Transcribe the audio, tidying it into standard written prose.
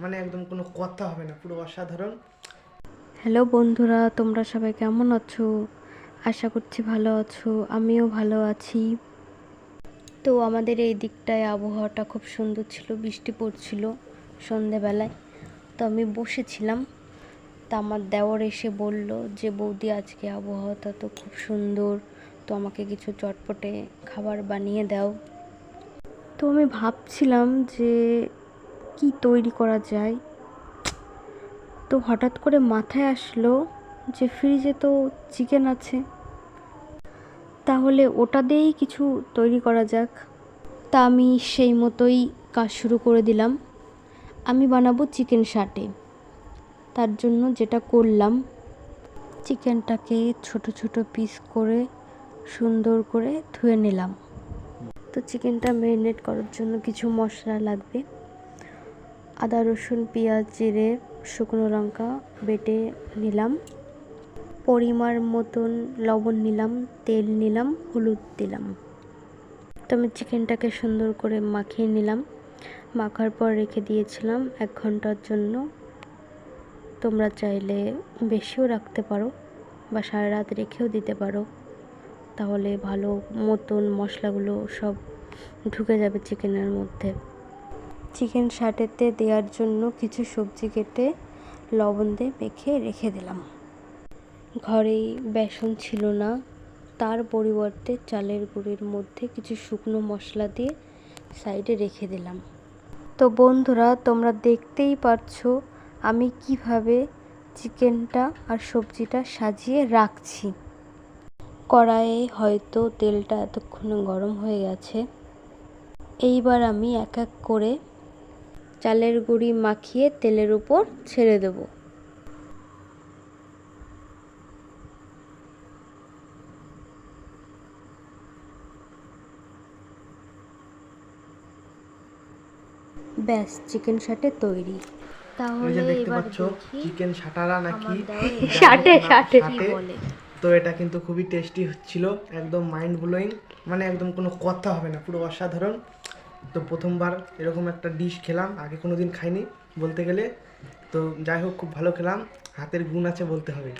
মানে একদম কোনো কথা হবে না, পুরো অসাধারণ। হ্যালো বন্ধুরা, তোমরা সবাই কেমন আছো? আশা করছি ভালো আছো, আমিও ভালো আছি। তো আমাদের এই দিকটায় আবহাওয়াটা খুব সুন্দর ছিল, বৃষ্টি পড়ছিল সন্ধেবেলায়। তো আমি বসেছিলাম, তা আমার দেওর এসে বলল যে বৌদি আজকে আবহাওয়াটা তো খুব সুন্দর, তো আমাকে কিছু চটপটে খাবার বানিয়ে দাও। তো আমি ভাবছিলাম যে কি তৈরি করা যায়। তো হঠাৎ করে মাথায় আসলো যে ফ্রিজে তো চিকেন আছে, তাহলে ওটা দিয়েই কিছু তৈরি করা যাক। তা আমি সেই মতোই কাজ শুরু করে দিলাম। আমি বানাবো চিকেন সাটে। তার জন্য যেটা করলাম, চিকেনটাকে ছোট ছোট পিস করে সুন্দর করে ধুয়ে নিলাম। তো চিকেনটা ম্যারিনেট করার জন্য কিছু মশলা লাগবে। আদা, রসুন, পেঁয়াজ, জিরে, শুকনো লঙ্কা বেটে নিলাম। পরিমাণ মতন লবণ নিলাম, তেল নিলাম, হলুদ দিলাম। তো আমি চিকেনটাকে সুন্দর করে মাখিয়ে নিলাম। মাখার পর রেখে দিয়েছিলাম 1 ঘন্টার জন্য। তোমরা চাইলে বেশিও রাখতে পারো বা সারা রাত রেখেও দিতে পারো, তাহলে ভালো মতন মশলাগুলো সব ঢুকে যাবে চিকেনের মধ্যে। চিকেন সাটেতে দেওয়ার জন্য কিছু সবজি কেটে লবণ দিয়ে মেখে রেখে দিলাম। ঘরেই বেসন ছিল না, তার পরিবর্তে চালের গুঁড়ির মধ্যে কিছু শুকনো মশলা দিয়ে সাইডে রেখে দিলাম। তো বন্ধুরা, তোমরা দেখতেই পারছো আমি কিভাবে চিকেনটা আর সবজিটা সাজিয়ে রাখছি। কড়াইয়ে হয়তো তেলটা এতক্ষণে গরম হয়ে গেছে। এইবার আমি এক এক করে চালের গুঁড়ি মাখিয়ে তেলের উপর ছেড়ে দেবো। ব্যাস, চিকেন সাটে তৈরি। এই যে তাহলে দেখতে এবার পাচ্ছ দেখি চিকেন সাটারা নাকি আমার দেওয়ার যাই হোক সাটে না, সাটে কি সাটে। বলে। তো এটা কিন্তু খুবই টেস্টি হচ্ছিল, একদম মাইন্ড ব্লোয়িং, মানে একদম কোনো কথা হবে না, পুরো অসাধারণ। তো প্রথমবার এরকম একটা ডিশ খেলাম, আগে কোনো দিন খাইনি বলতে গেলে। তো যাই হোক, খুব ভালো খেলাম, হাতের গুণ আছে বলতে হবে।